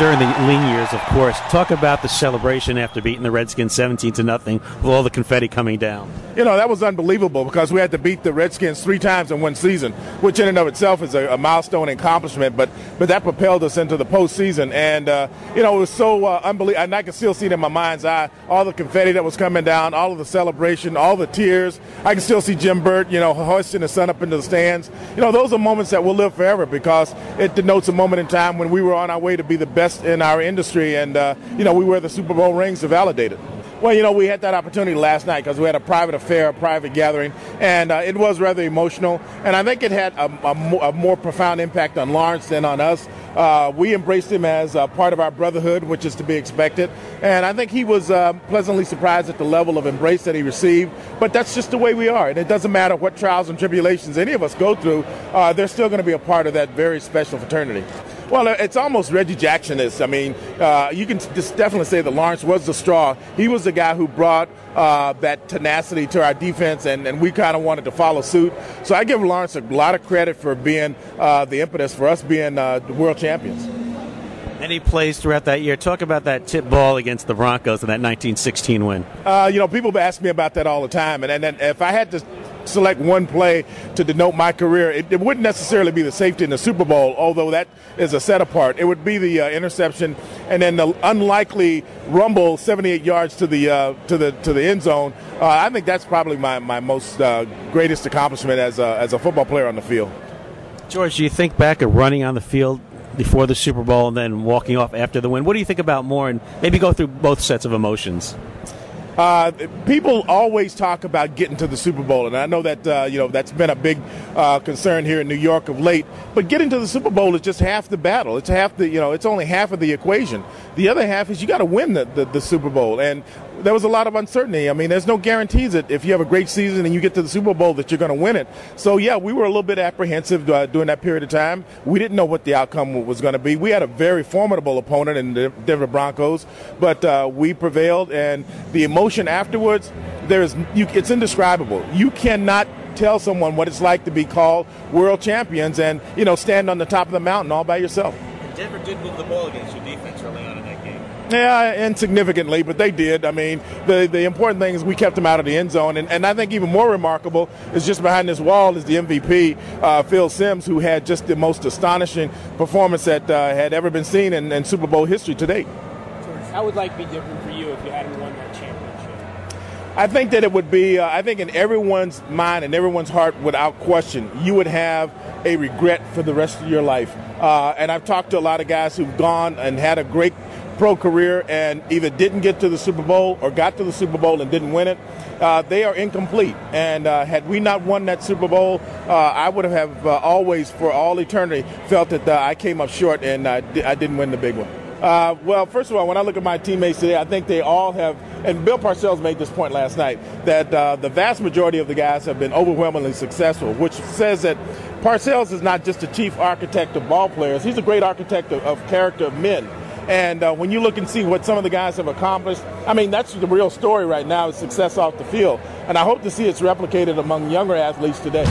during the lean years, of course. Talk about the celebration after beating the Redskins 17-0 with all the confetti coming down. You know, that was unbelievable because we had to beat the Redskins 3 times in one season, which in and of itself is a milestone accomplishment, but that propelled us into the postseason. And, you know, it was so unbelievable. And I can still see it in my mind's eye, all the confetti that was coming down, all of the celebration, all the tears. I can still see Jim Burt, you know, hoisting the sun up into the stands. You know, those are moments that will live forever because it denotes a moment in time when we were on our way to be the best in our industry, and you know, we wear the Super Bowl rings to validate it. Well, you know, we had that opportunity last night because we had a private affair, a private gathering, and it was rather emotional. And I think it had a more profound impact on Lawrence than on us. We embraced him as part of our brotherhood, which is to be expected. And I think he was pleasantly surprised at the level of embrace that he received. But that's just the way we are. And it doesn't matter what trials and tribulations any of us go through, they're still going to be a part of that very special fraternity. Well, it's almost Reggie Jackson-ish. I mean, you can just definitely say that Lawrence was the straw. He was the guy who brought that tenacity to our defense, and we kind of wanted to follow suit. So I give Lawrence a lot of credit for being the impetus for us being world champions. Any plays throughout that year? Talk about that tip ball against the Broncos in that 1916 win. You know, people ask me about that all the time, and if I had to select one play to denote my career, it wouldn't necessarily be the safety in the Super Bowl, although that is a set apart. It would be the interception and then the unlikely rumble 78 yards to the end zone. I think that's probably my most greatest accomplishment as a football player on the field. George, do you think back of running on the field before the Super Bowl and then walking off after the win? What do you think about more, and maybe go through both sets of emotions? People always talk about getting to the Super Bowl, and I know that you know, that's been a big concern here in New York of late. But getting to the Super Bowl is just half the battle. It's half the, you know, it's only half of the equation. The other half is you got to win the Super Bowl, and there was a lot of uncertainty. I mean, there's no guarantees that if you have a great season and you get to the Super Bowl that you're going to win it. So yeah, we were a little bit apprehensive during that period of time. We didn't know what the outcome was going to be. We had a very formidable opponent in the Denver Broncos, but we prevailed, and the emotion afterwards, it's indescribable. You cannot tell someone what it's like to be called world champions and, you know, stand on the top of the mountain all by yourself. Denver did move the ball against your defense early on in that game. Yeah, insignificantly, but they did. I mean, the important thing is we kept them out of the end zone, and I think even more remarkable is just behind this wall is the MVP, Phil Simms, who had just the most astonishing performance that had ever been seen in Super Bowl history to date. How would life be different for you if you hadn't won that championship? I think that it would be, I think in everyone's mind and everyone's heart, without question, you would have a regret for the rest of your life. And I've talked to a lot of guys who've gone and had a great pro career and either didn't get to the Super Bowl or got to the Super Bowl and didn't win it. They are incomplete. And had we not won that Super Bowl, I would have always, for all eternity, felt that I came up short and I didn't win the big one. Well, first of all, when I look at my teammates today, I think they all have, and Bill Parcells made this point last night, that the vast majority of the guys have been overwhelmingly successful, which says that Parcells is not just a chief architect of ball players. He's a great architect of character of men. And when you look and see what some of the guys have accomplished, I mean, that's the real story right now, is success off the field. And I hope to see it's replicated among younger athletes today.